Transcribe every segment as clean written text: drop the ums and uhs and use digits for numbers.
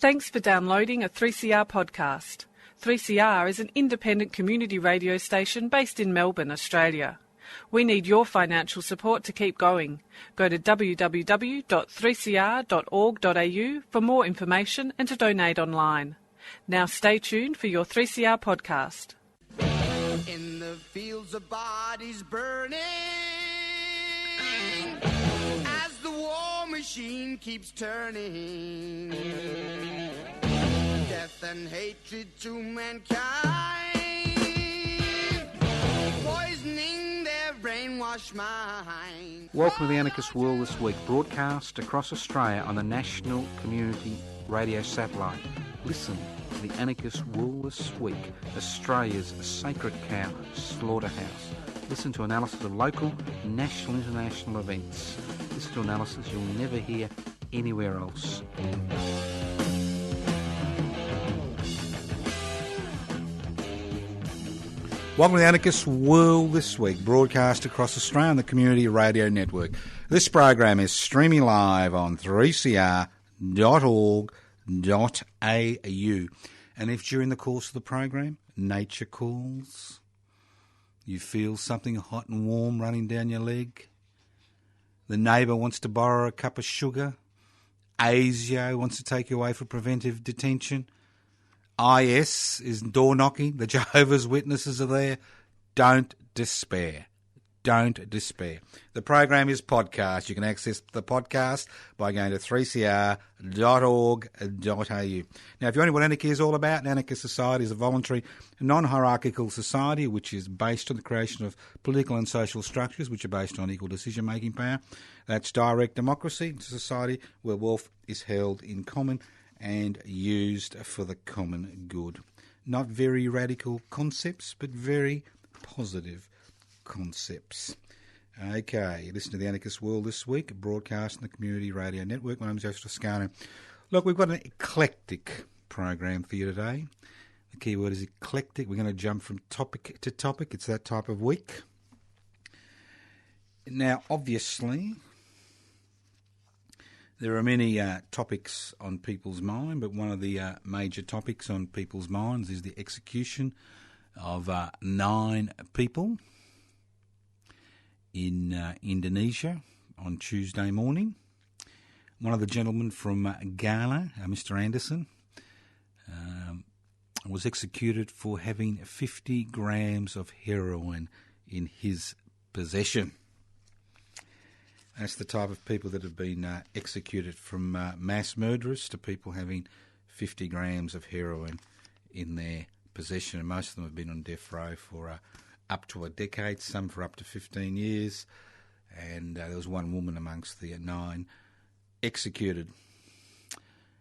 Thanks for downloading a 3CR podcast. 3CR is an independent community radio station based in Melbourne, Australia. We need your financial support to keep going. Go to www.3cr.org.au for more information and to donate online. Now stay tuned for your 3CR podcast. In the fields of bodies burning, as the war machine keeps turning, death and hatred to mankind, poisoning their brainwashed mind. Welcome to the Anarchist World This Week, broadcast across Australia on the National Community Radio Satellite. Listen to the Anarchist World This Week, Australia's sacred cow slaughterhouse. Listen to analysis of local, national, international events. Listen to analysis you'll never hear anywhere else. Welcome to the Anarchist World This Week, broadcast across Australia on the Community Radio Network. This program is streaming live on 3cr.org.au. And if during the course of the program, nature calls, you feel something hot and warm running down your leg, the neighbour wants to borrow a cup of sugar, ASIO wants to take you away for preventive detention, IS is door knocking, the Jehovah's Witnesses are there, don't despair. Don't despair. The program is podcast. You can access the podcast by going to 3cr.org.au. Now, if you wonder what anarchy is all about, an anarchist society is a voluntary, non-hierarchical society which is based on the creation of political and social structures which are based on equal decision-making power. That's direct democracy. It's a society where wealth is held in common and used for the common good. Not very radical concepts, but very positive concepts. Okay, listen to the Anarchist World This Week, broadcast on the Community Radio Network. My name is Joseph Toscano. Look, we've got an eclectic program for you today. The key word is eclectic. We're going to jump from topic to topic. It's that type of week. Now, obviously, there are many topics on people's mind, but one of the major topics on people's minds is the execution of 9 people in Indonesia on Tuesday morning. One of the gentlemen from Ghana, Mr. Anderson, was executed for having 50 grams of heroin in his possession. That's the type of people that have been executed, from mass murderers to people having 50 grams of heroin in their possession. And most of them have been on death row for up to a decade, some for up to 15 years. And there was one woman amongst the 9 executed.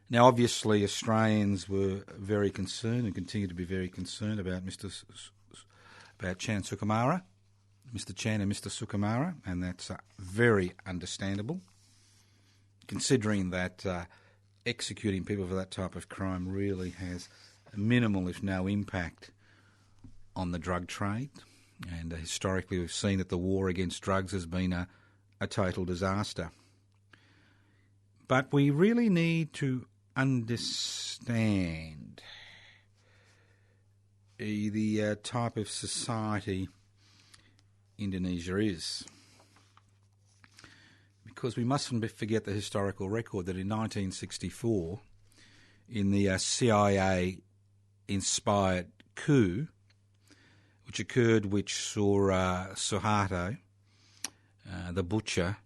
Now, obviously, Australians were very concerned and continue to be very concerned about about Chan Sukumara. Mr. Chan and Mr. Sukumara, and that's very understandable, considering that executing people for that type of crime really has minimal, if no, impact on the drug trade. And historically we've seen that the war against drugs has been a total disaster. But we really need to understand the type of society Indonesia is, because we mustn't forget the historical record that in 1964, in the CIA-inspired coup, which occurred, which saw Soharto, the butcher,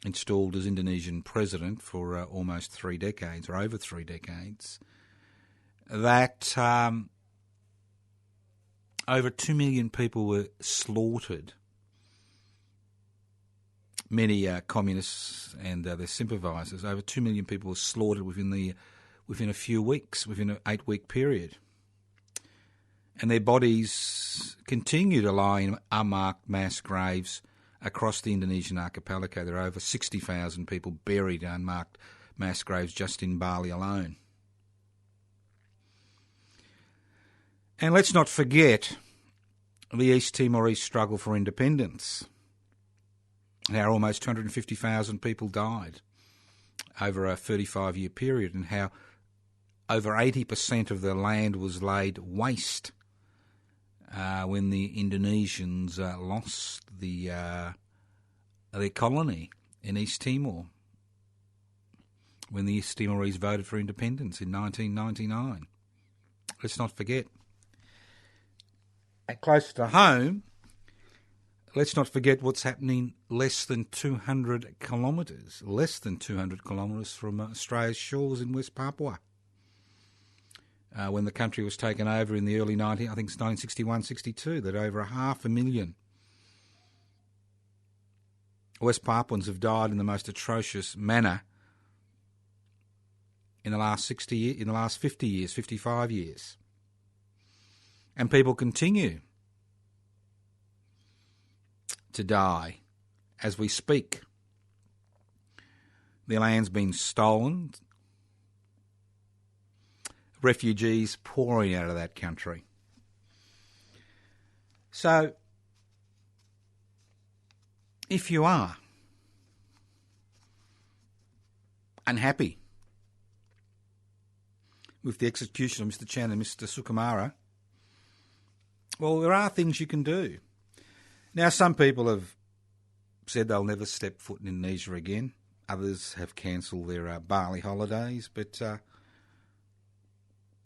installed as Indonesian president for almost 3 decades, or over 3 decades, that over 2 million people were slaughtered. Many communists and their sympathisers, over 2 million people were slaughtered within a few weeks, within an 8-week period. And their bodies continue to lie in unmarked mass graves across the Indonesian archipelago. There are over 60,000 people buried in unmarked mass graves just in Bali alone. And let's not forget the East Timorese struggle for independence. How almost 250,000 people died over a 35-year period, and how over 80% of the land was laid waste when the Indonesians lost their colony in East Timor, when the East Timorese voted for independence in 1999. Let's not forget. And closer to home, let's not forget what's happening less than 200 kilometres from Australia's shores in West Papua. When the country was taken over in the early 1961-62, that over 500,000 West Papuans have died in the most atrocious manner in the last 50 years, 55 years. And people continue to die as we speak. Their land's been stolen. Refugees pouring out of that country. So, if you are unhappy with the execution of Mr. Chan and Mr. Sukumara, well, there are things you can do. Now, some people have said they'll never step foot in Indonesia again. Others have cancelled their Bali holidays. But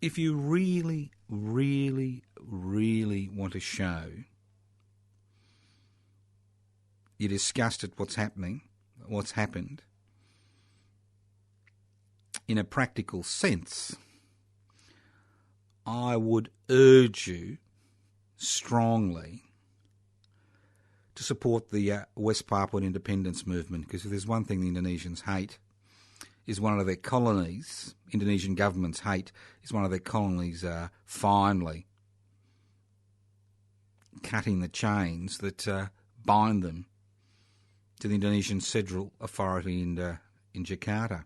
if you really, really, really want to show you're disgusted what's happened, in a practical sense, I would urge you strongly to support the West Papuan independence movement, because if there's one thing the Indonesians hate, is one of their colonies, Indonesian governments hate, is one of their colonies finally cutting the chains that bind them to the Indonesian Central Authority in Jakarta.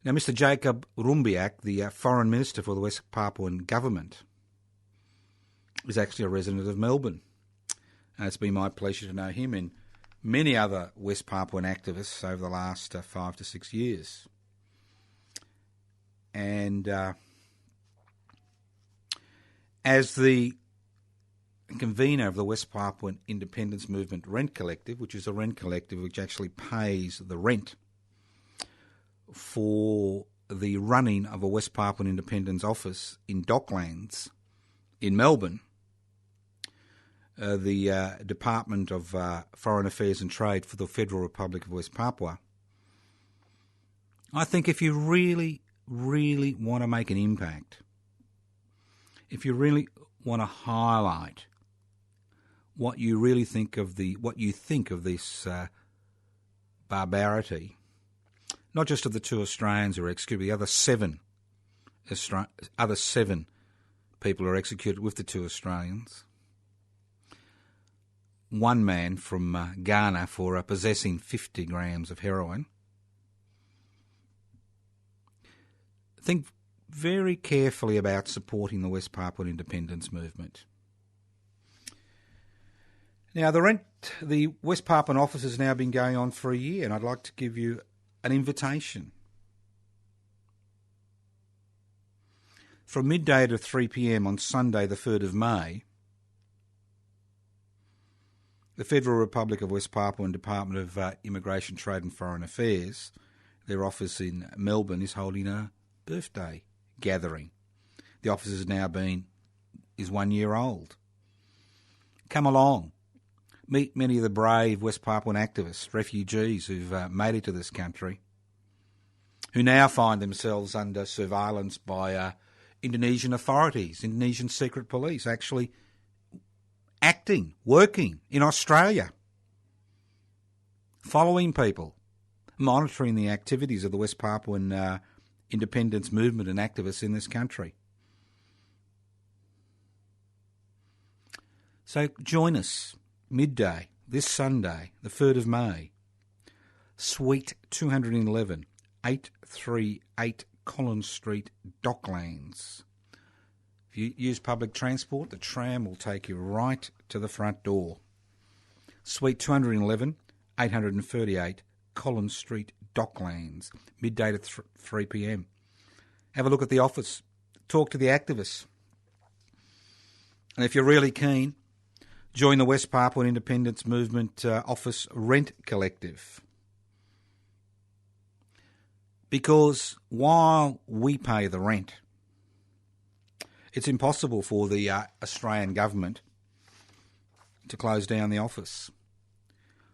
Now, Mr. Jacob Rumbiak, the Foreign Minister for the West Papuan government, is actually a resident of Melbourne. And it's been my pleasure to know him and many other West Papuan activists over the last 5 to 6 years. And as the convener of the West Papuan Independence Movement Rent Collective, which is a rent collective which actually pays the rent for the running of a West Papuan Independence office in Docklands in Melbourne, the Department of Foreign Affairs and Trade for the Federal Republic of West Papua, I think if you really, really want to make an impact, if you really want to highlight what you really think of this barbarity, not just of the 2 Australians who are executed, the other seven people are executed with the 2 Australians. One man from Ghana for possessing 50 grams of heroin. Think very carefully about supporting the West Papuan independence movement. Now, the West Papuan office has now been going on for a year, and I'd like to give you an invitation. From midday to 3 p.m. on Sunday, the 3rd of May, the Federal Republic of West Papua and Department of Immigration, Trade and Foreign Affairs, their office in Melbourne, is holding a birthday gathering. The office is 1 year old. Come along. Meet many of the brave West Papuan activists, refugees who've made it to this country, who now find themselves under surveillance by Indonesian authorities, Indonesian secret police, actually working in Australia, following people, monitoring the activities of the West Papuan independence movement and activists in this country. So join us midday this Sunday, the 3rd of May, Suite 211, 838 Collins Street, Docklands. If you use public transport, the tram will take you right to the front door. Suite 211, 838 Collins Street, Docklands, midday to 3 p.m. Have a look at the office. Talk to the activists. And if you're really keen, join the West Papua Independence Movement Office Rent Collective. Because while we pay the rent, it's impossible for the Australian government to close down the office.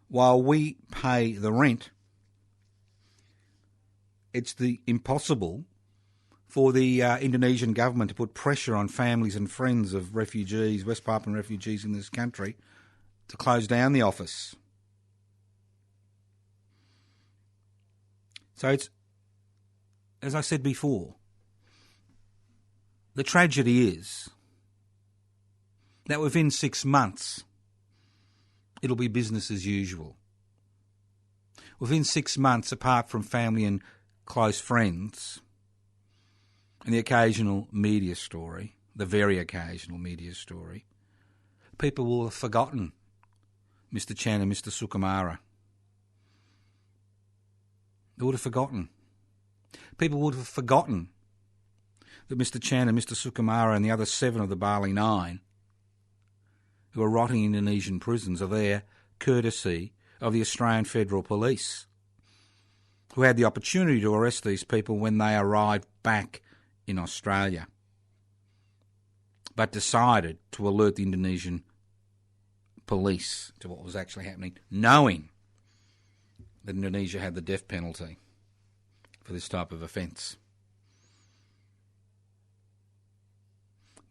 While we pay the rent, it's impossible for the Indonesian government to put pressure on families and friends of refugees, West Papuan refugees in this country, to close down the office. So it's, as I said before, the tragedy is that within 6 months, it'll be business as usual. Within 6 months, apart from family and close friends, and the occasional media story, the very occasional media story, people will have forgotten Mr. Chan and Mr. Sukumara. They would have forgotten. People would have forgotten that Mr. Chan and Mr. Sukumara and the other 7 of the Bali 9 who are rotting in Indonesian prisons are there courtesy of the Australian Federal Police, who had the opportunity to arrest these people when they arrived back in Australia, but decided to alert the Indonesian police to what was actually happening, knowing that Indonesia had the death penalty for this type of offence.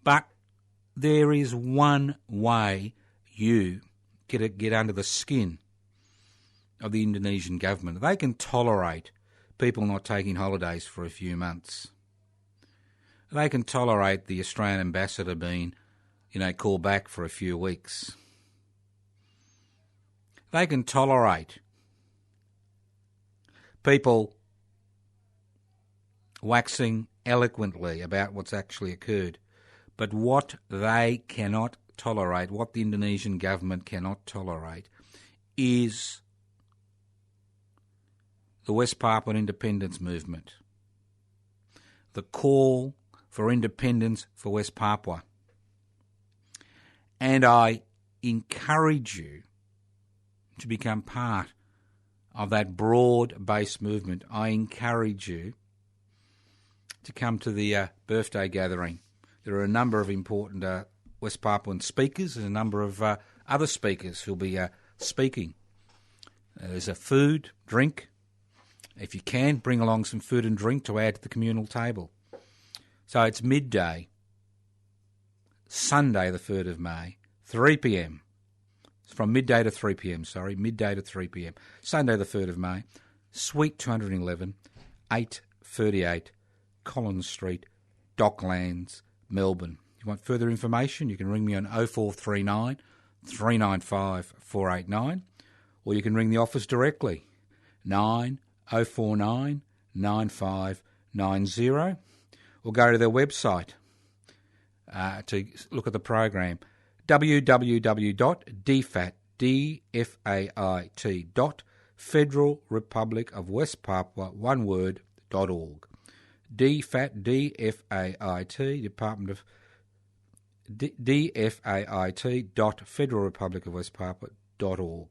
But there is one way you get under the skin of the Indonesian government. They can tolerate people not taking holidays for a few months. They can tolerate the Australian ambassador being, called back for a few weeks. They can tolerate people waxing eloquently about what's actually occurred. But what they cannot tolerate, what the Indonesian government cannot tolerate, is the West Papuan independence movement, the call for independence for West Papua. And I encourage you to become part of that broad-based movement. I encourage you to come to the birthday gathering. There are a number of important West Papuan speakers and a number of other speakers who'll be speaking. There's a food, drink. If you can, bring along some food and drink to add to the communal table. So it's midday, Sunday the 3rd of May, 3 p.m. It's from midday to 3 p.m, midday to 3 p.m. Sunday the 3rd of May, Suite 211, 838 Collins Street, Docklands, Melbourne. If you want further information, you can ring me on 0439 395 489, or you can ring the office directly, 9049 9590, or go to their website to look at the program, www.dfait.federalrepublicofwestpapua.org. DFAIT, Department of dfait.federalrepublicofwestpapua.org.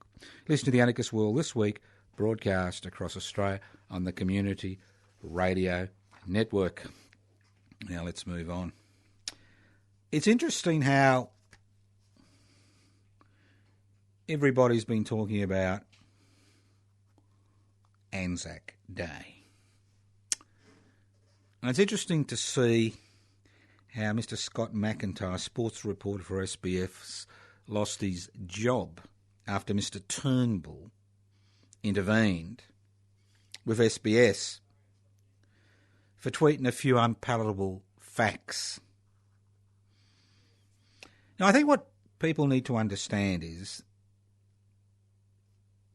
Listen to the Anarchist World This Week, broadcast across Australia on the Community Radio Network. Now let's move on. It's interesting how everybody's been talking about Anzac Day. And it's interesting to see how Mr. Scott McIntyre, sports reporter for SBS, lost his job after Mr. Turnbull intervened with SBS for tweeting a few unpalatable facts. Now, I think what people need to understand is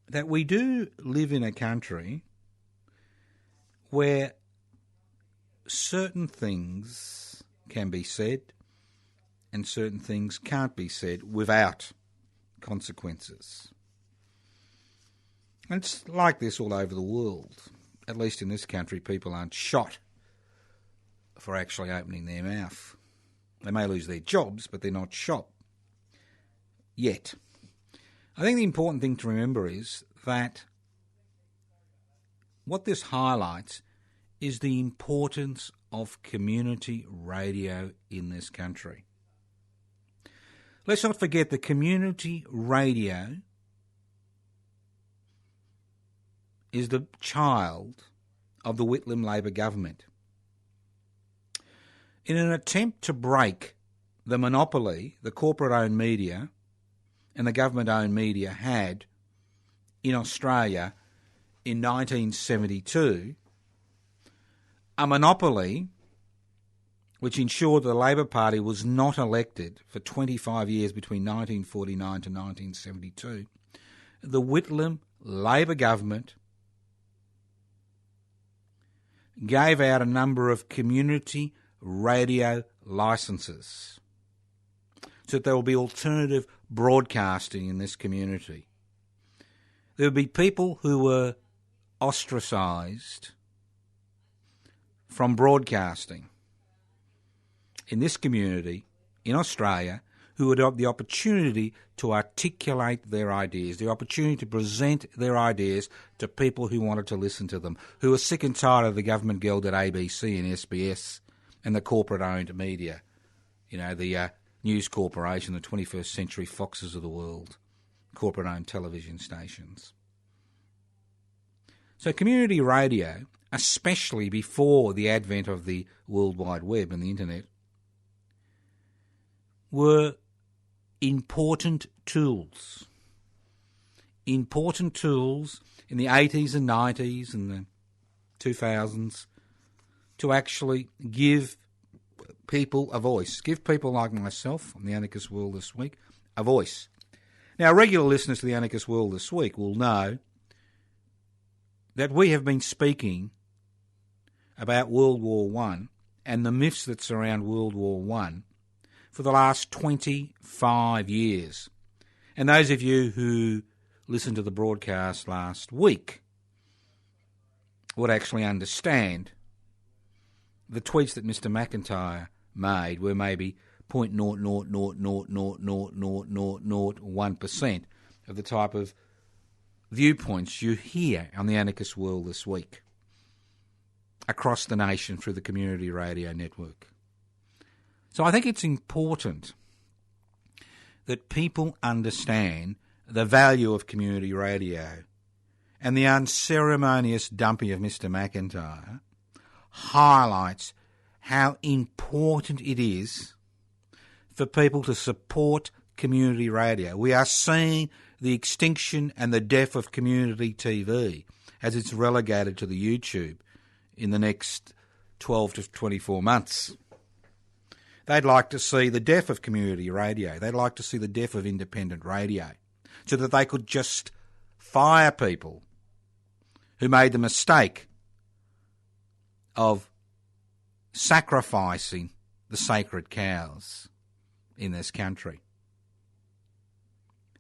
that we do live in a country where certain things can be said and certain things can't be said without consequences. And it's like this all over the world. At least in this country, people aren't shot for actually opening their mouth. They may lose their jobs, but they're not shot. Yet. I think the important thing to remember is that what this highlights is the importance of community radio in this country. Let's not forget that community radio is the child of the Whitlam Labor government. In an attempt to break the monopoly the corporate-owned media and the government-owned media had in Australia in 1972, a monopoly which ensured the Labor Party was not elected for 25 years between 1949 to 1972, the Whitlam Labor government gave out a number of community radio licences so that there will be alternative broadcasting in this community. There would be people who were ostracised from broadcasting in this community in Australia who would have the opportunity to articulate their ideas, the opportunity to present their ideas to people who wanted to listen to them, who were sick and tired of the government-gelded ABC and SBS and the corporate-owned media, you know, the News Corporation, the 21st Century Foxes of the world, corporate-owned television stations. So community radio, especially before the advent of the World Wide Web and the Internet, were important tools in the 80s and 90s and the 2000s to actually give people a voice, give people like myself on the Anarchist World This Week a voice. Now, regular listeners to the Anarchist World This Week will know that we have been speaking about World War I and the myths that surround World War I for the last 25 years. And those of you who listened to the broadcast last week would actually understand the tweets that Mr. McIntyre made were maybe 0.000000001% of the type of viewpoints you hear on the Anarchist World This Week across the nation through the Community Radio Network. So I think it's important that people understand the value of community radio, and the unceremonious dumping of Mr. McIntyre highlights how important it is for people to support community radio. We are seeing the extinction and the death of community TV as it's relegated to the YouTube in the next 12 to 24 months. They'd like to see the death of community radio. They'd like to see the death of independent radio so that they could just fire people who made the mistake of sacrificing the sacred cows in this country.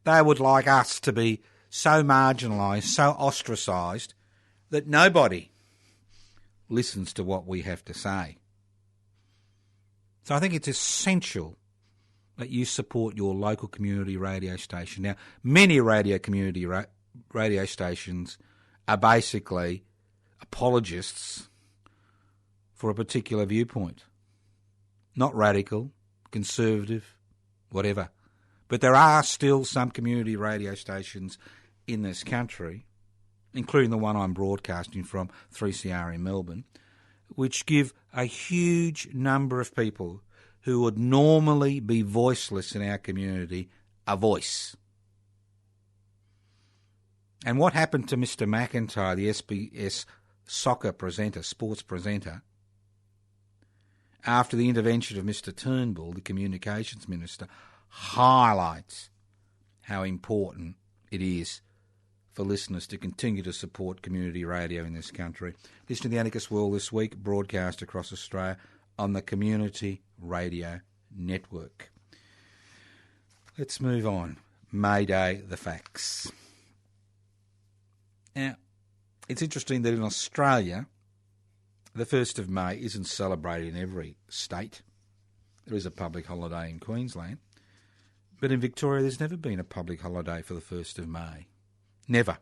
They would like us to be so marginalised, so ostracised, that nobody listens to what we have to say. So I think it's essential that you support your local community radio station. Now, many community radio stations are basically apologists for a particular viewpoint. Not radical, conservative, whatever. But there are still some community radio stations in this country, including the one I'm broadcasting from, 3CR in Melbourne, which give a huge number of people who would normally be voiceless in our community a voice. And what happened to Mr. McIntyre, the SBS soccer presenter, sports presenter, after the intervention of Mr. Turnbull, the communications minister, highlights how important it is for listeners to continue to support community radio in this country. Listen to the Anarchist World This Week, broadcast across Australia on the Community Radio Network. Let's move on. May Day, the facts. Now, it's interesting that in Australia, the 1st of May isn't celebrated in every state. There is a public holiday in Queensland. But in Victoria, there's never been a public holiday for the 1st of May. Never.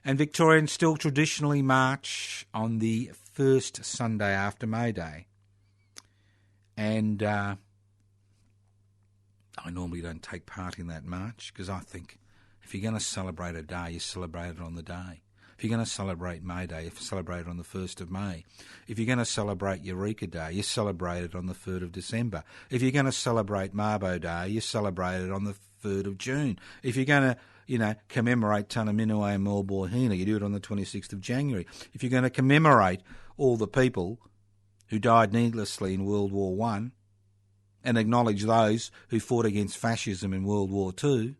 And Victorians still traditionally march on the first Sunday after May Day. And I normally don't take part in that march because I think if you're going to celebrate a day, you celebrate it on the day. If you're going to celebrate May Day, you celebrate it on the 1st of May. If you're going to celebrate Eureka Day, you celebrate it on the 3rd of December. If you're going to celebrate Mabo Day, you celebrate it on the 3rd of June. If you're going to, commemorate Tunaminue and Mulbohina, you do it on the 26th of January. If you're going to commemorate all the people who died needlessly in World War I and acknowledge those who fought against fascism in World War II,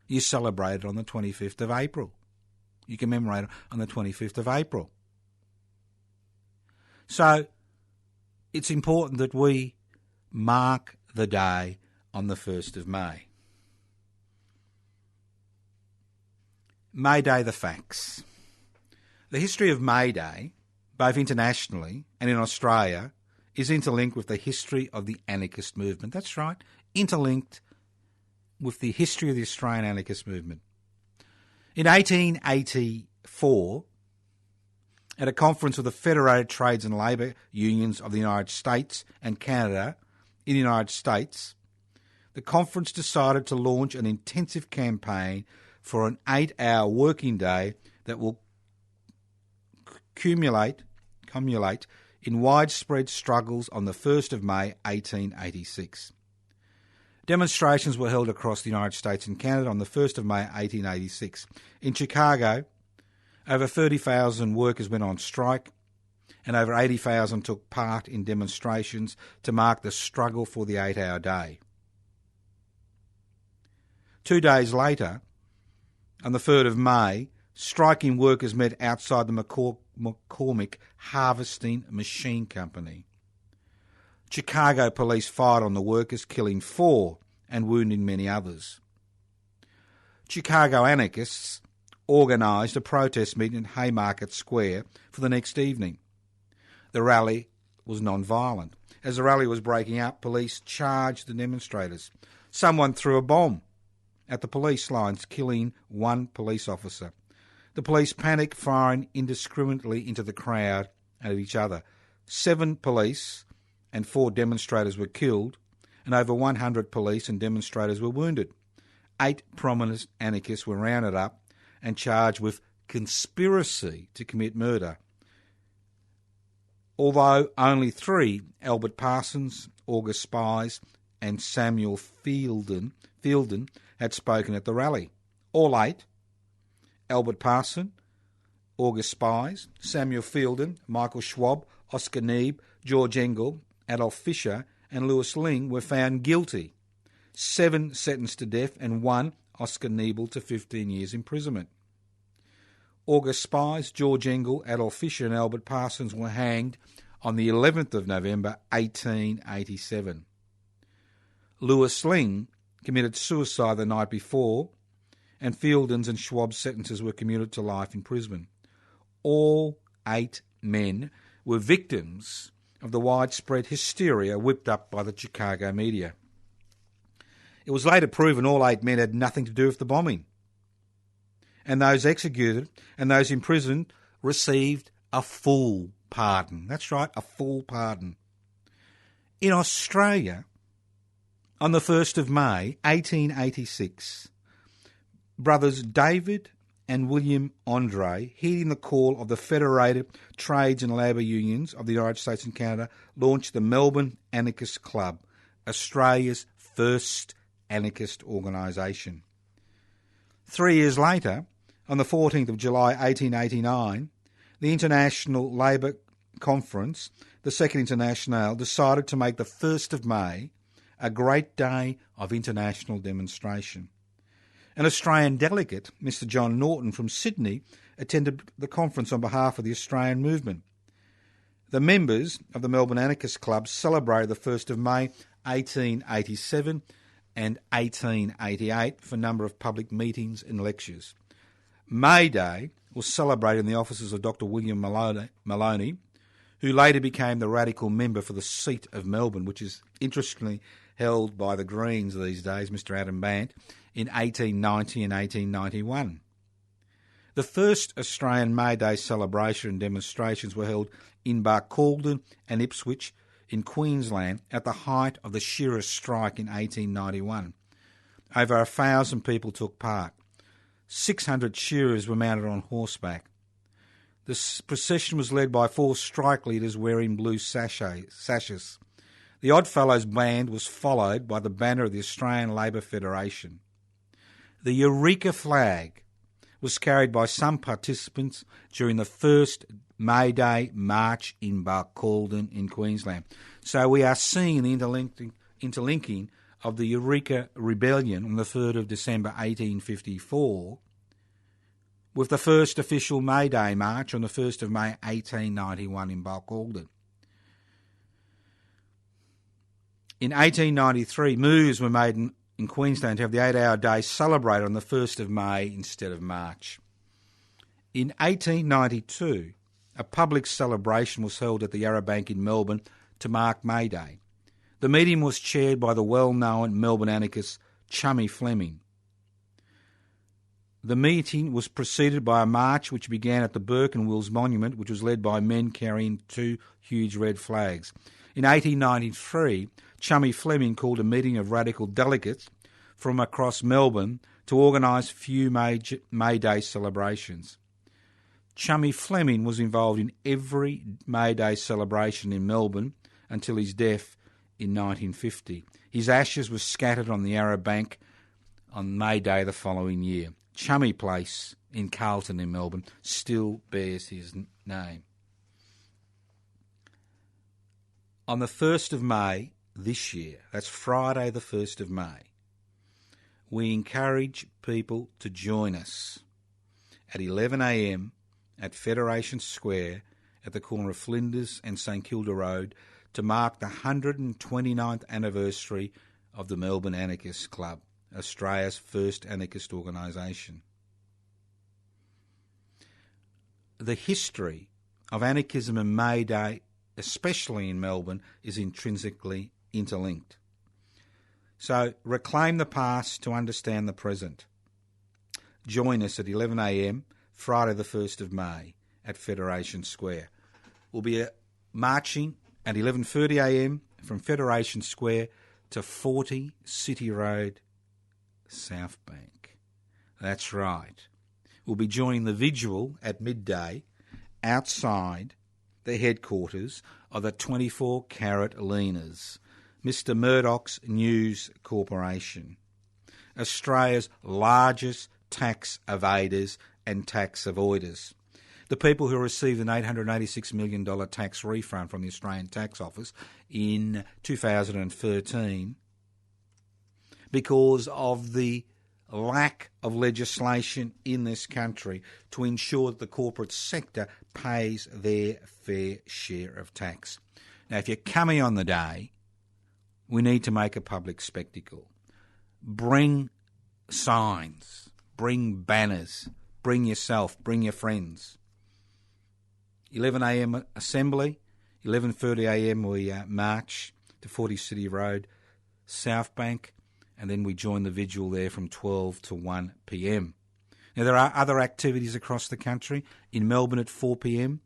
you celebrate it on the 25th of April. You commemorate it on the 25th of April. So it's important that we mark the day on the 1st of May. May Day, the facts. The history of May Day, both internationally and in Australia, is interlinked with the history of the anarchist movement. That's right, interlinked with the history of the Australian anarchist movement. In 1884, at a conference of the Federated Trades and Labour Unions of the United States and Canada in the United States, the conference decided to launch an intensive campaign for an 8-hour working day that will culminate in widespread struggles on the 1st of May 1886. Demonstrations were held across the United States and Canada on the 1st of May 1886. In Chicago, over 30,000 workers went on strike and over 80,000 took part in demonstrations to mark the struggle for the 8-hour day. 2 days later, on the 3rd of May, striking workers met outside the McCormick Harvesting Machine Company. Chicago police fired on the workers, killing 4 and wounding many others. Chicago anarchists organised a protest meeting at Haymarket Square for the next evening. The rally was non-violent. As the rally was breaking up, police charged the demonstrators. Someone threw a bomb at the police lines, killing 1 police officer. The police panicked, firing indiscriminately into the crowd and at each other. 7 police and 4 demonstrators were killed, and over 100 police and demonstrators were wounded. 8 prominent anarchists were rounded up and charged with conspiracy to commit murder. Although only 3, Albert Parsons, August Spies and Samuel Fielden, had spoken at the rally. All 8, Albert Parson, August Spies, Samuel Fielden, Michael Schwab, Oscar Neebe, George Engel, Adolf Fischer and Louis Ling, were found guilty. 7 sentenced to death and 1, Oscar Neebe, to 15 years imprisonment. August Spies, George Engel, Adolf Fischer and Albert Parsons were hanged on the 11th of November 1887. Louis Ling committed suicide the night before, and Fielden's and Schwab's sentences were commuted to life imprisonment. All 8 men were victims of the widespread hysteria whipped up by the Chicago media. It was later proven all 8 men had nothing to do with the bombing, and those executed and those imprisoned received a full pardon. That's right, a full pardon. In Australia, on the 1st of May 1886, brothers David and William Andre, heeding the call of the Federated Trades and Labour Unions of the United States and Canada, launched the Melbourne Anarchist Club, Australia's first anarchist organisation. 3 years later, on the 14th of July 1889, the International Labour Conference, the Second Internationale, decided to make the 1st of May a great day of international demonstration. An Australian delegate, Mr John Norton from Sydney, attended the conference on behalf of the Australian movement. The members of the Melbourne Anarchist Club celebrated the 1st of May 1887 and 1888 for a number of public meetings and lectures. May Day was celebrated in the offices of Dr. William Maloney, who later became the radical member for the seat of Melbourne, which is interestingly held by the Greens these days, Mr. Adam Bant, in 1890 and 1891. The first Australian May Day celebration and demonstrations were held in Barcaldine and Ipswich in Queensland at the height of the shearers' strike in 1891. Over 1,000 people took part. 600 shearers were mounted on horseback. The procession was led by 4 strike leaders wearing blue sashes. The Oddfellows band was followed by the banner of the Australian Labor Federation. The Eureka flag was carried by some participants during the first May Day march in Barcaldine in Queensland. So we are seeing the interlinking of the Eureka Rebellion on the 3rd of December 1854 with the first official May Day march on the 1st of May 1891 in Barcaldine. In 1893, moves were made in Queensland to have the 8-hour day celebrated on the 1st of May instead of March. In 1892, a public celebration was held at the Yarra Bank in Melbourne to mark May Day. The meeting was chaired by the well-known Melbourne anarchist Chummy Fleming. The meeting was preceded by a march which began at the Burke and Wills Monument, which was led by men carrying 2 huge red flags. In 1893, Chummy Fleming called a meeting of radical delegates from across Melbourne to organise few May Day celebrations. Chummy Fleming was involved in every May Day celebration in Melbourne until his death in 1950. His ashes were scattered on the Yarra Bank on May Day the following year. Chummy Place in Carlton in Melbourne still bears his name. On the 1st of May this year, that's Friday the 1st of May, we encourage people to join us at 11 a.m. at Federation Square at the corner of Flinders and St Kilda Road to mark the 129th anniversary of the Melbourne Anarchist Club, Australia's first anarchist organisation. The history of anarchism and May Day, especially in Melbourne, is intrinsically interlinked. So reclaim the past to understand the present. Join us at 11 a.m, Friday the 1st of May at Federation Square. We'll be marching at 11:30 a.m. from Federation Square to 40 City Road, South Bank. That's right. We'll be joining the vigil at midday outside the headquarters of the 24-carat leaners, Mr Murdoch's News Corporation, Australia's largest tax evaders and tax avoiders. The people who received an $886 million tax refund from the Australian Tax Office in 2013 because of the lack of legislation in this country to ensure that the corporate sector pays their fair share of tax. Now, if you're coming on the day, we need to make a public spectacle. Bring signs, bring banners, bring yourself, bring your friends. 11 a.m. assembly, 11:30 a.m. we march to 40 City Road, South Bank, and then we join the vigil there from 12 to 1 p.m. Now, there are other activities across the country. In Melbourne at 4 p.m,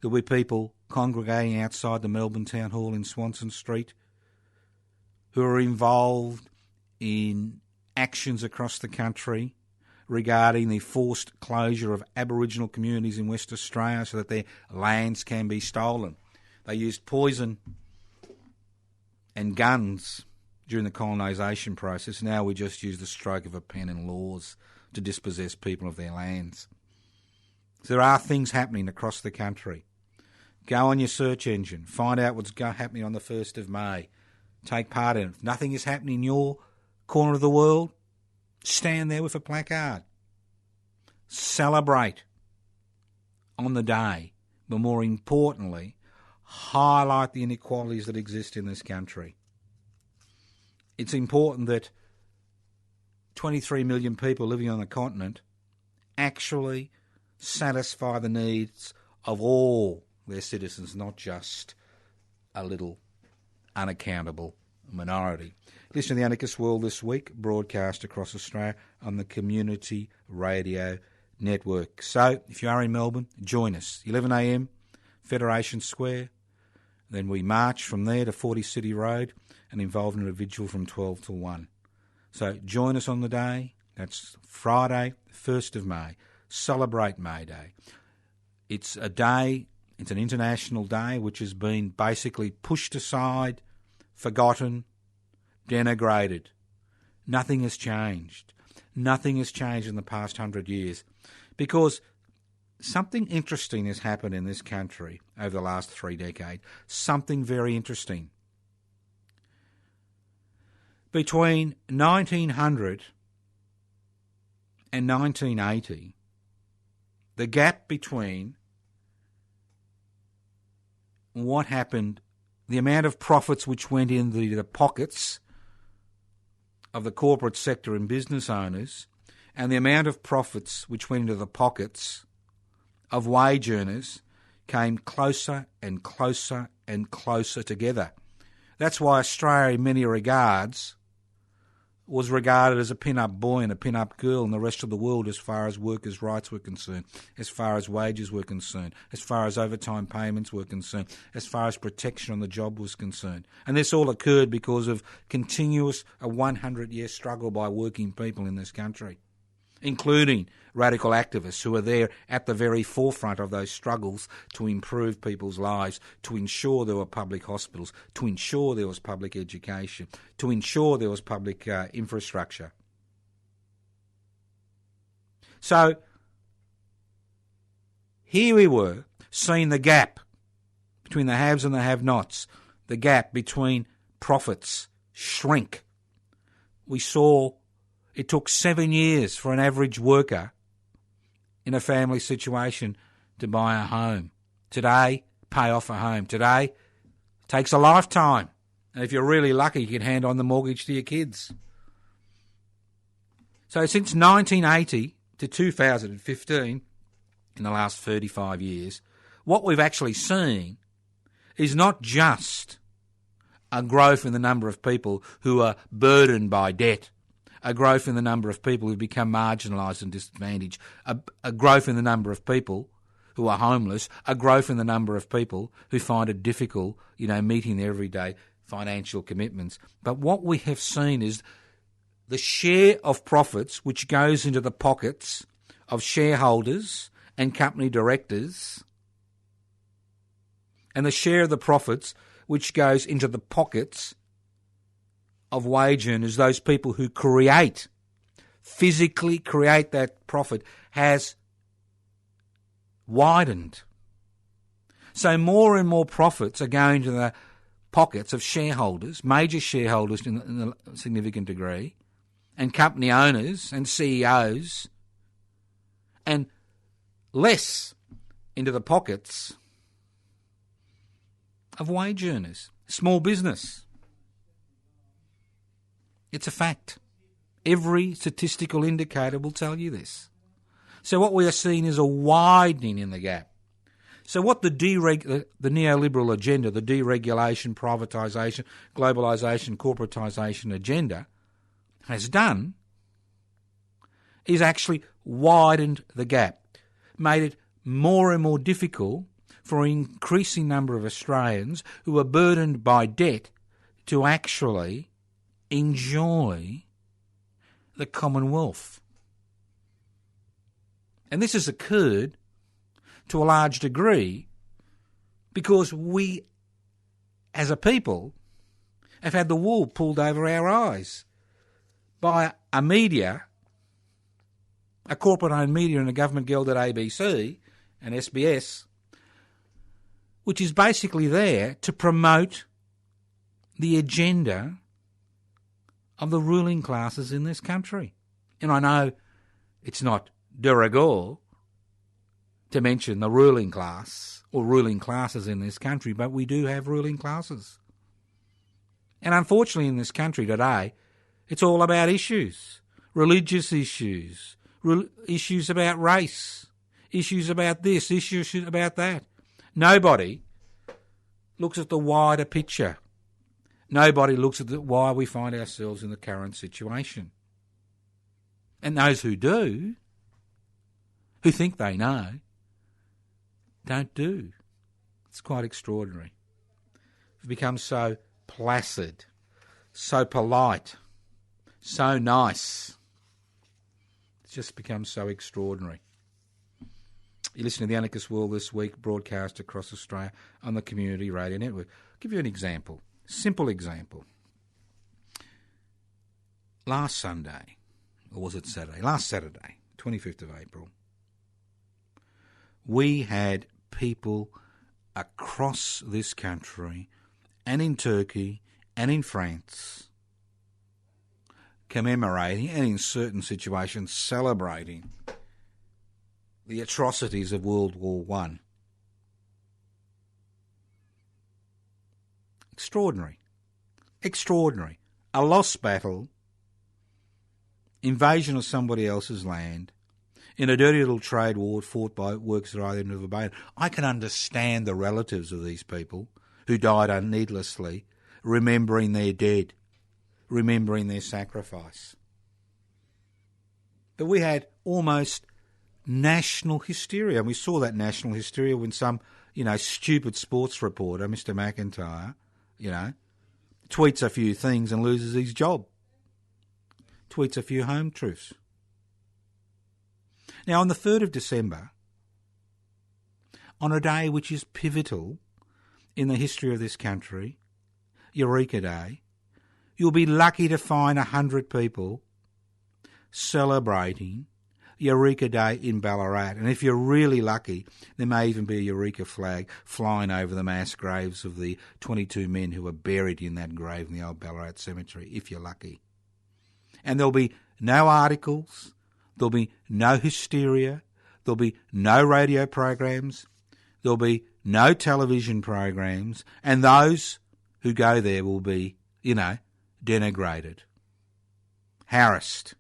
there'll be people congregating outside the Melbourne Town Hall in Swanston Street who are involved in actions across the country regarding the forced closure of Aboriginal communities in West Australia so that their lands can be stolen. They used poison and guns during the colonisation process. Now we just use the stroke of a pen and laws to dispossess people of their lands. So there are things happening across the country. Go on your search engine, find out what's happening on the 1st of May. Take part in it. If nothing is happening in your corner of the world, stand there with a placard. Celebrate on the day, but more importantly, highlight the inequalities that exist in this country. It's important that 23 million people living on the continent actually satisfy the needs of all their citizens, not just a little unaccountable minority. Listen to the Anarchist World this week, broadcast across Australia on the Community Radio Network. So, if you are in Melbourne, join us. 11 a.m, Federation Square. Then we march from there to 40 City Road and involve in a vigil from 12 till 1. So, join us on the day. That's Friday, 1st of May. Celebrate May Day. It's a day, it's an international day which has been basically pushed aside, forgotten, denigrated. Nothing has changed. Nothing has changed in the past 100 years because something interesting has happened in this country over the last 3 decades. Something very interesting. Between 1900 and 1980, the gap between what happened, the amount of profits which went into the pockets of the corporate sector and business owners and the amount of profits which went into the pockets of wage earners came closer and closer and closer together. That's why Australia, in many regards, was regarded as a pin-up boy and a pin-up girl in the rest of the world as far as workers' rights were concerned, as far as wages were concerned, as far as overtime payments were concerned, as far as protection on the job was concerned. And this all occurred because of continuous, a 100-year struggle by working people in this country, including radical activists who are there at the very forefront of those struggles to improve people's lives, to ensure there were public hospitals, to ensure there was public education, to ensure there was public infrastructure. So here we were, seeing the gap between the haves and the have-nots, the gap between profits shrink. We saw it took 7 years for an average worker in a family situation to buy a home. Today, pay off a home. Today, it takes a lifetime. And if you're really lucky, you can hand on the mortgage to your kids. So since 1980 to 2015, in the last 35 years, what we've actually seen is not just a growth in the number of people who are burdened by debt, a growth in the number of people who become marginalised and disadvantaged, a growth in the number of people who are homeless, a growth in the number of people who find it difficult, meeting their everyday financial commitments. But what we have seen is the share of profits which goes into the pockets of shareholders and company directors, and the share of the profits which goes into the pockets of wage earners, those people who physically create that profit, has widened. So more and more profits are going to the pockets of shareholders, major shareholders in a significant degree, and company owners and CEOs, and less into the pockets of wage earners, small business. It's a fact. Every statistical indicator will tell you this. So what we are seeing is a widening in the gap. So what the neoliberal agenda, the deregulation, privatisation, globalisation, corporatisation agenda has done is actually widened the gap, made it more and more difficult for an increasing number of Australians who are burdened by debt to actually enjoy the Commonwealth. And this has occurred to a large degree because we, as a people, have had the wool pulled over our eyes by a media, a corporate-owned media and a government-gelded ABC and SBS, which is basically there to promote the agenda of the ruling classes in this country. And I know it's not de rigueur to mention the ruling class or ruling classes in this country, but we do have ruling classes. And unfortunately in this country today, it's all about issues, religious issues, issues about race, issues about this, issues about that. Nobody looks at the wider picture. Nobody looks at why we find ourselves in the current situation. And those who do, who think they know, don't do. It's quite extraordinary. We've become so placid, so polite, so nice. It's just become so extraordinary. You listen to the Anarchist World This Week, broadcast across Australia on the Community Radio Network. I'll give you an example, simple example. Last Sunday, or was it Saturday? Last Saturday, 25th of April, we had people across this country and in Turkey and in France commemorating and in certain situations celebrating the atrocities of World War I. Extraordinary. Extraordinary. A lost battle, invasion of somebody else's land, in a dirty little trade war fought by workers at either end of the bay. I can understand the relatives of these people who died needlessly, remembering their dead, remembering their sacrifice. But we had almost national hysteria, and we saw that national hysteria when some, stupid sports reporter, Mr. McIntyre, tweets a few things and loses his job. Tweets a few home truths. Now, on the 3rd of December, on a day which is pivotal in the history of this country, Eureka Day, you'll be lucky to find 100 people celebrating Eureka Day in Ballarat. And if you're really lucky, there may even be a Eureka flag flying over the mass graves of the 22 men who were buried in that grave in the old Ballarat cemetery, if you're lucky. And there'll be no articles, there'll be no hysteria, there'll be no radio programs, there'll be no television programs, and those who go there will be, denigrated, harassed,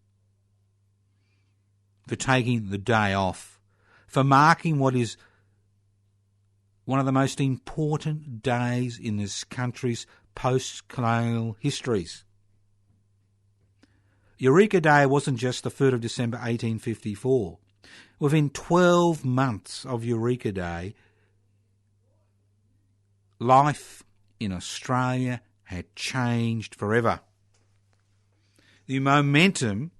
for taking the day off, for marking what is one of the most important days in this country's post-colonial histories. Eureka Day wasn't just the 3rd of December 1854. Within 12 months of Eureka Day, life in Australia had changed forever. The momentum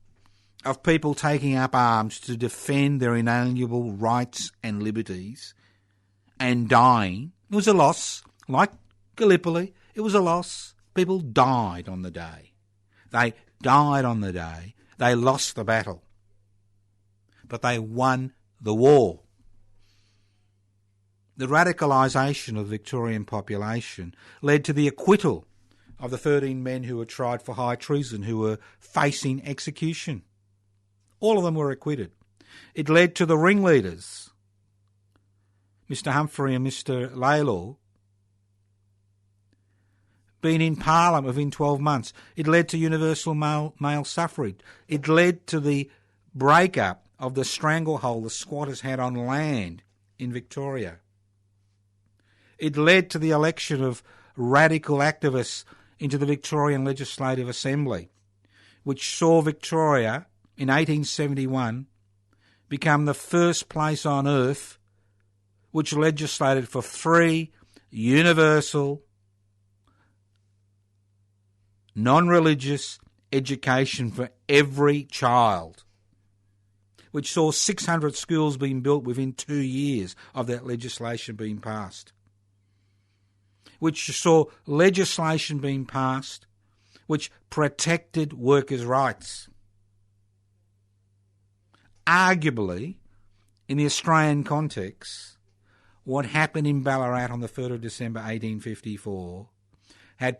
of people taking up arms to defend their inalienable rights and liberties and dying, it was a loss. Like Gallipoli, it was a loss. People died on the day. They died on the day. They lost the battle. But they won the war. The radicalisation of the Victorian population led to the acquittal of the 13 men who were tried for high treason, who were facing execution. All of them were acquitted. It led to the ringleaders, Mr. Humphrey and Mr. Laylaw, being in Parliament within 12 months. It led to universal male suffrage. It led to the breakup of the stranglehold the squatters had on land in Victoria. It led to the election of radical activists into the Victorian Legislative Assembly, which saw Victoria in 1871 become the first place on earth which legislated for free, universal, non-religious education for every child, which saw 600 schools being built within 2 years of that legislation being passed, which saw legislation being passed which protected workers' rights. Arguably, in the Australian context, what happened in Ballarat on the 3rd of December 1854 had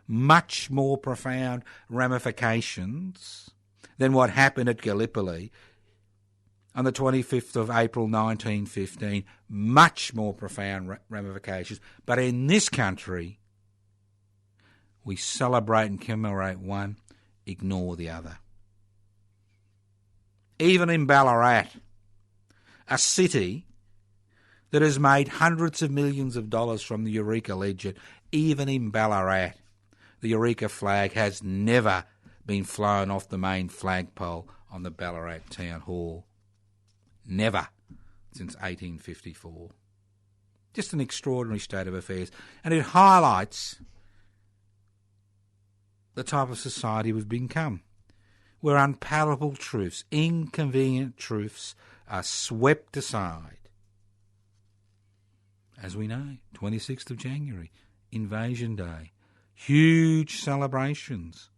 much more profound ramifications than what happened at Gallipoli on the 25th of April 1915, much more profound ramifications. But in this country, we celebrate and commemorate one, ignore the other. even in Ballarat, a city that has made hundreds of millions of dollars from the Eureka Legion, even in Ballarat, the Eureka flag has never been flown off the main flagpole on the Ballarat Town Hall. Never since 1854. Just an extraordinary state of affairs. And it highlights the type of society we've become, where unpalatable truths, inconvenient truths, are swept aside. As we know, 26th of January, Invasion Day, huge celebrations.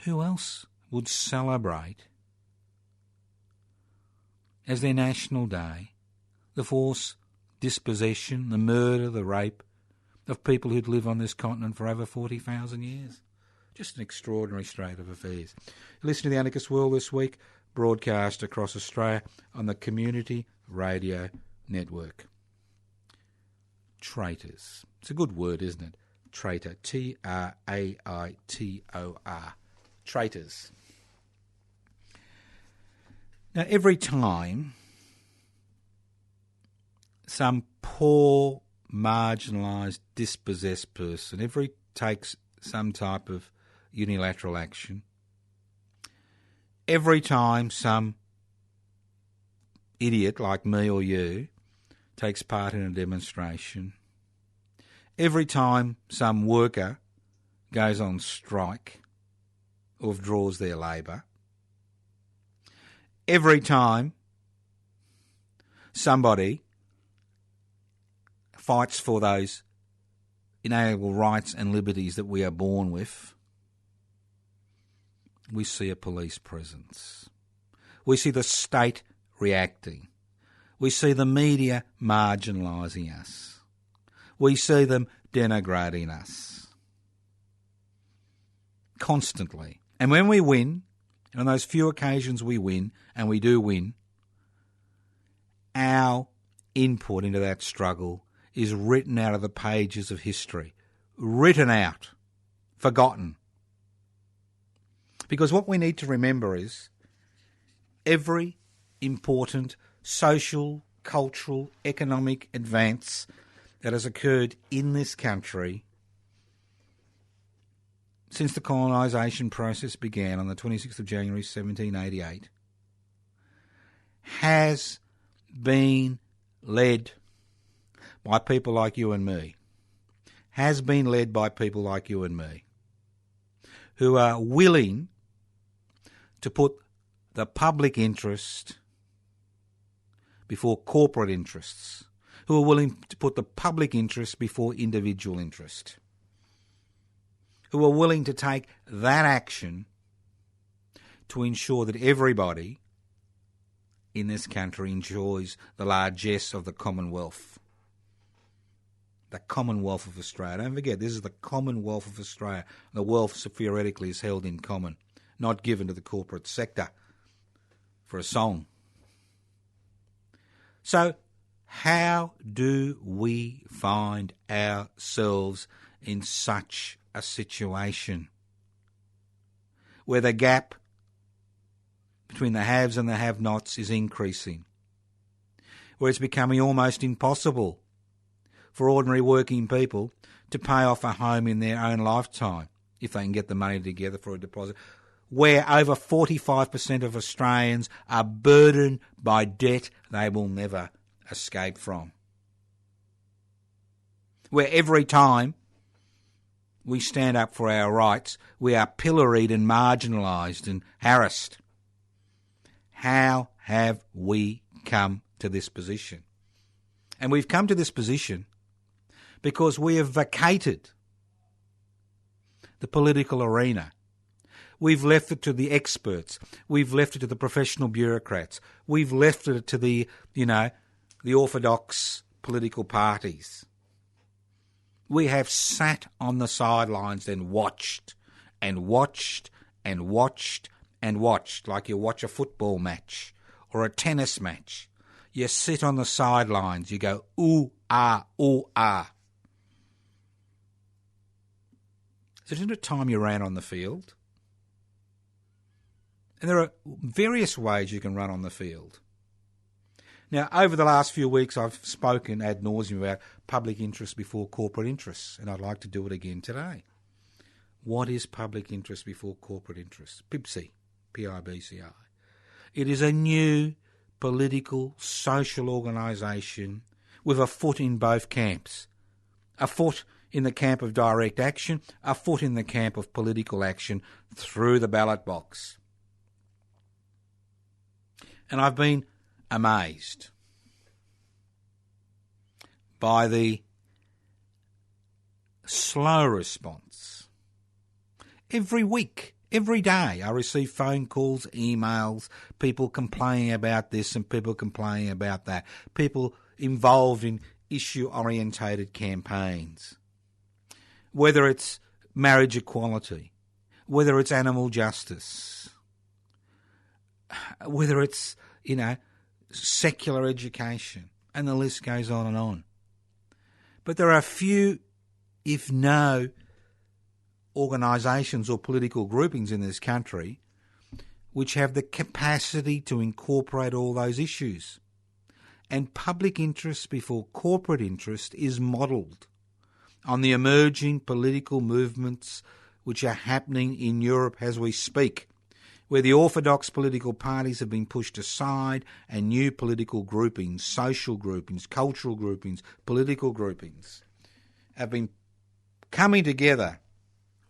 Who else would celebrate as their national day the forced dispossession, the murder, the rape of people who'd lived on this continent for over 40,000 years? Just an extraordinary state of affairs. Listen to the Anarchist World this week, broadcast across Australia on the Community Radio Network. Traitors. It's a good word, isn't it? Traitor. Traitor. Traitors. Now, every time some poor, marginalised, dispossessed person takes some type of unilateral action, every time some idiot like me or you takes part in a demonstration, every time some worker goes on strike or withdraws their labour, every time somebody fights for those inalienable rights and liberties that we are born with, we see a police presence. We see the state reacting. We see the media marginalising us. We see them denigrating us. Constantly. And when we win, and on those few occasions we win, and we do win, our input into that struggle is written out of the pages of history. Written out. Forgotten. Because what we need to remember is every important social, cultural, economic advance that has occurred in this country since the colonisation process began on the 26th of January 1788 has been led by people like you and me, has been led by people like you and me, who are willing to put the public interest before corporate interests, who are willing to put the public interest before individual interest, who are willing to take that action to ensure that everybody in this country enjoys the largesse of the Commonwealth. The Commonwealth of Australia. Don't forget, this is the Commonwealth of Australia. The wealth theoretically is held in common, not given to the corporate sector for a song. So, how do we find ourselves in such a situation where the gap between the haves and the have-nots is increasing, where it's becoming almost impossible for ordinary working people to pay off a home in their own lifetime if they can get the money together for a deposit, where over 45% of Australians are burdened by debt they will never escape from, where every time we stand up for our rights, we are pilloried and marginalised and harassed. How have we come to this position? And we've come to this position because we have vacated the political arena. We've left it to the experts. We've left it to the professional bureaucrats. We've left it to the orthodox political parties. We have sat on the sidelines and watched and watched and watched and watched, like you watch a football match or a tennis match. You sit on the sidelines, you go, ooh, ah, ooh, ah. So isn't it time you ran on the field? And there are various ways you can run on the field. Now, over the last few weeks, I've spoken ad nauseum about public interest before corporate interests, and I'd like to do it again today. What is public interest before corporate interest? PIBCI, P-I-B-C-I. It is a new political, social organisation with a foot in both camps. A foot in the camp of direct action, a foot in the camp of political action through the ballot box. And I've been amazed by the slow response. Every week, every day, I receive phone calls, emails, people complaining about this and people complaining about that, people involved in issue-orientated campaigns. Whether it's marriage equality, whether it's animal justice, whether it's, secular education, and the list goes on and on. But there are few, if no, organisations or political groupings in this country which have the capacity to incorporate all those issues. And public interest before corporate interest is modelled on the emerging political movements which are happening in Europe as we speak, where the orthodox political parties have been pushed aside and new political groupings, social groupings, cultural groupings, political groupings have been coming together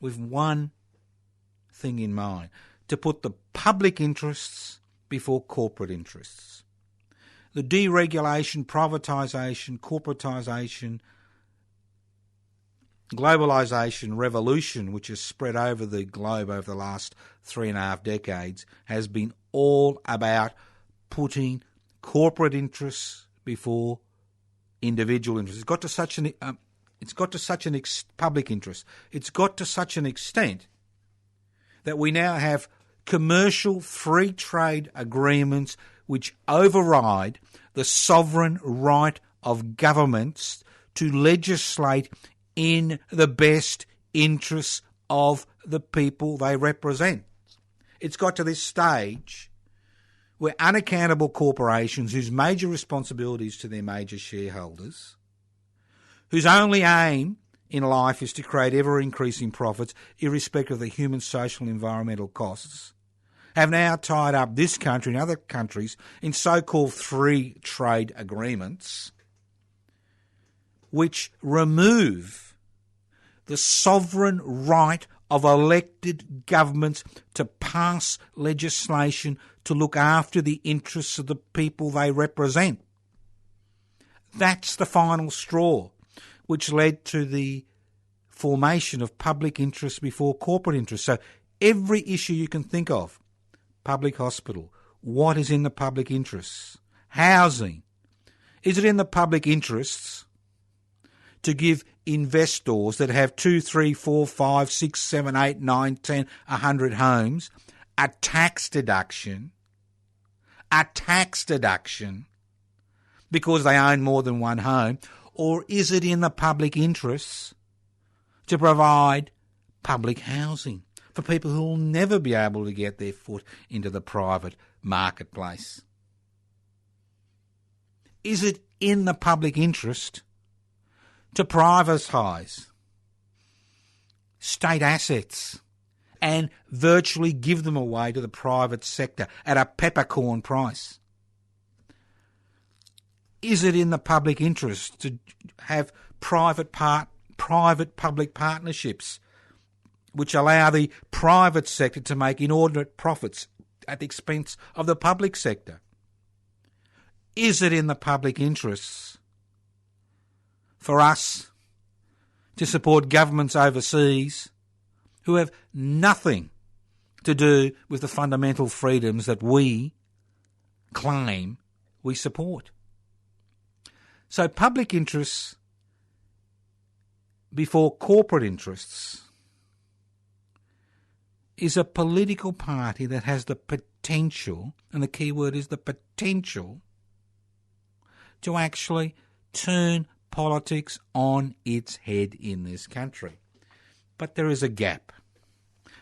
with one thing in mind, to put the public interests before corporate interests. The deregulation, privatisation, corporatisation, globalisation revolution, which has spread over the globe over the last 3.5 decades, has been all about putting corporate interests before individual interests. It's got to such an public interest. It's got to such an extent that we now have commercial free trade agreements which override the sovereign right of governments to legislate in the best interests of the people they represent. It's got to this stage where unaccountable corporations whose major responsibility is to their major shareholders, whose only aim in life is to create ever-increasing profits irrespective of the human, social and environmental costs, have now tied up this country and other countries in so-called free trade agreements which remove the sovereign right of elected governments to pass legislation to look after the interests of the people they represent. That's the final straw which led to the formation of public interest before corporate interest. So every issue you can think of, public hospital, what is in the public interests? Housing, is it in the public interests to give investors that have 2, 3, 4, 5, 6, 7, 8, 9, 10, 100 homes a tax deduction because they own more than one home? Or is it in the public interests to provide public housing for people who will never be able to get their foot into the private marketplace? Is it in the public interest to privatise state assets and virtually give them away to the private sector at a peppercorn price? Is it in the public interest to have private-public partnerships which allow the private sector to make inordinate profits at the expense of the public sector? Is it in the public interests for us to support governments overseas who have nothing to do with the fundamental freedoms that we claim we support? So public interests before corporate interests is a political party that has the potential, and the key word is the potential, to actually turn politics on its head in this country. But there is a gap.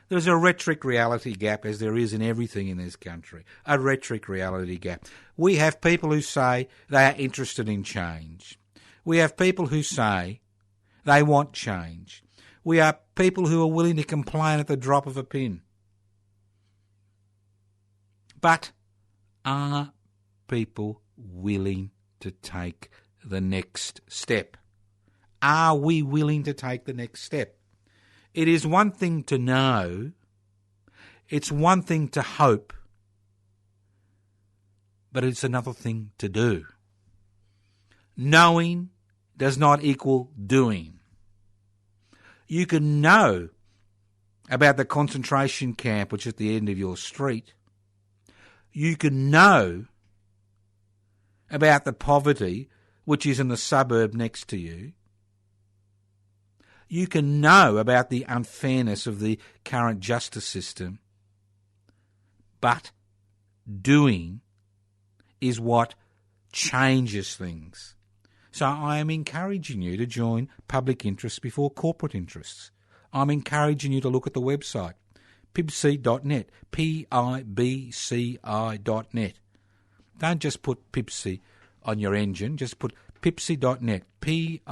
There's a rhetoric reality gap, as there is in everything in this country. A rhetoric reality gap. We have people who say they are interested in change. We have people who say they want change. We have people who are willing to complain at the drop of a pin. But are people willing to take the next step? Are we willing to take the next step? It is one thing to know, it's one thing to hope, but it's another thing to do. Knowing does not equal doing. You can know about the concentration camp which is at the end of your street. You can know about the poverty which is in the suburb next to you. You can know about the unfairness of the current justice system, but doing is what changes things. So I am encouraging you to join public interests before corporate interests. I'm encouraging you to look at the website, pibci.net, pibci.net. Don't just put Pibci on your engine, just put pibci.net, pibci.net.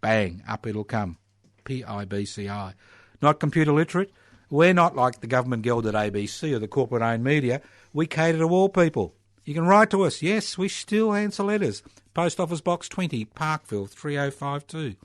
Bang, up it'll come, PIBCI. Not computer literate? We're not like the government gelded ABC or the corporate-owned media. We cater to all people. You can write to us. Yes, we still answer letters. Post Office Box 20, Parkville 3052.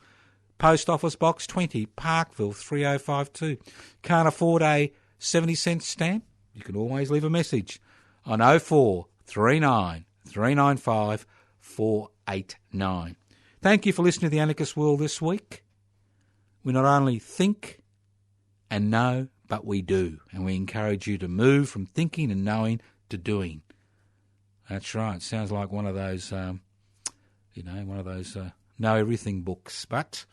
Post Office Box 20, Parkville 3052. Can't afford a 70-cent stamp? You can always leave a message on 0439 395 489. Thank you for listening to The Anarchist World this week. We not only think and know, but we do. And we encourage you to move from thinking and knowing to doing. That's right. Sounds like one of those, know everything books. But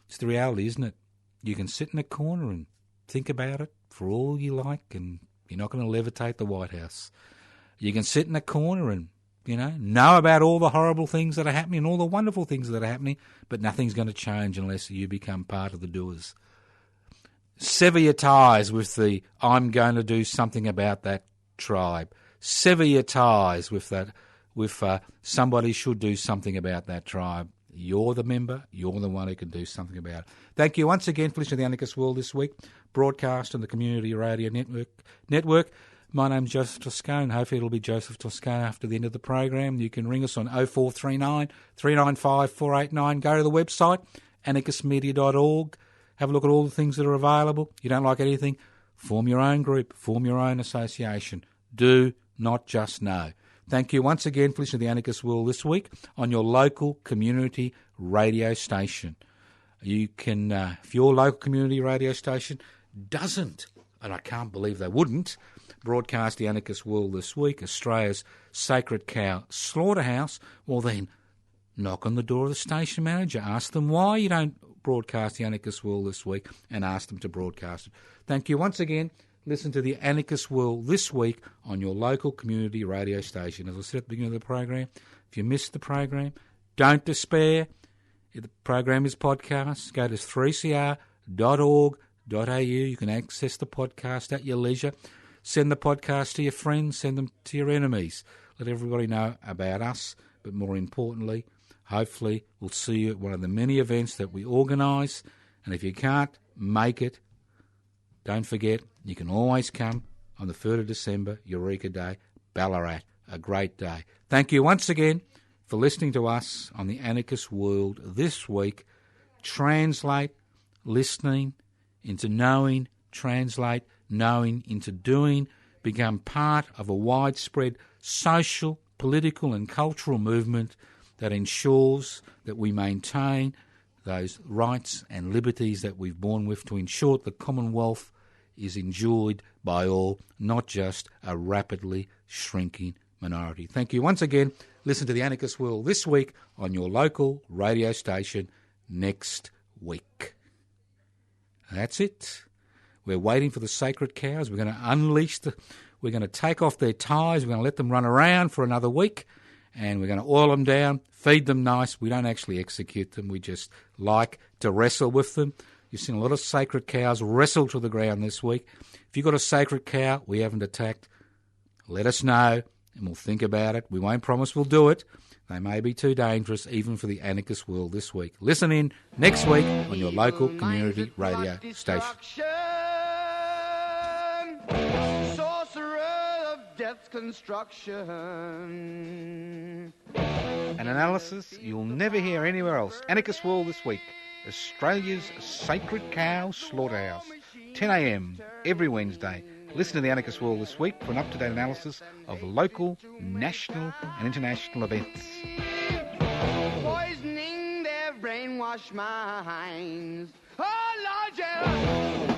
it's the reality, isn't it? You can sit in a corner and think about it for all you like, and you're not going to levitate the White House. You can sit in a corner and, know about all the horrible things that are happening and all the wonderful things that are happening, but nothing's going to change unless you become part of the doers. Sever your ties with the I'm going to do something about that tribe. Sever your ties with that, somebody should do something about that tribe. You're the member. You're the one who can do something about it. Thank you once again for listening to The Anarchist World this week, broadcast on the Community Radio Network. My name's Joseph Toscane. Hopefully it'll be Joseph Toscane after the end of the program. You can ring us on 0439 395 489. Go to the website, anarchistmedia.org. Have a look at all the things that are available. You don't like anything? Form your own group. Form your own association. Do not just know. Thank you once again for listening to The Anarchist World this week on your local community radio station. You can, if your local community radio station doesn't, and I can't believe they wouldn't, broadcast The Anarchist World this week, Australia's sacred cow slaughterhouse, well then, knock on the door of the station manager. Ask them why you don't broadcast The Anarchist World this week and ask them to broadcast it. Thank you once again. Listen to The Anarchist World this week on your local community radio station. As I said at the beginning of the program, if you missed the program, don't despair. The program is podcast. Go to 3cr.org.au. You can access the podcast at your leisure. Send the podcast to your friends. Send them to your enemies. Let everybody know about us. But more importantly, hopefully we'll see you at one of the many events that we organise. And if you can't make it, don't forget, you can always come on the 3rd of December, Eureka Day, Ballarat, a great day. Thank you once again for listening to us on The Anarchist World this week. Translate listening into knowing, translate knowing into doing, become part of a widespread social, political and cultural movement that ensures that we maintain those rights and liberties that we've born with, to ensure the Commonwealth is enjoyed by all, not just a rapidly shrinking minority. Thank you once again. Listen to The Anarchist World this week on your local radio station next week. That's it. We're waiting for the sacred cows. We're going to we're going to take off their ties. We're going to let them run around for another week, and we're going to oil them down, feed them nice. We don't actually execute them. We just like to wrestle with them. You've seen a lot of sacred cows wrestle to the ground this week. If you've got a sacred cow we haven't attacked, let us know and we'll think about it. We won't promise we'll do it. They may be too dangerous even for the anarchist world this week. Listen in next week on your local community radio station. Sorcerer of death's construction. An analysis you'll never hear anywhere else. Anarchist World this week. Australia's Sacred Cow Slaughterhouse. 10 a.m. every Wednesday. Listen to the Anarchist World this week for an up-to-date analysis of local, national and international events. Poisoning their brainwashed minds. Oh, Lord, yeah.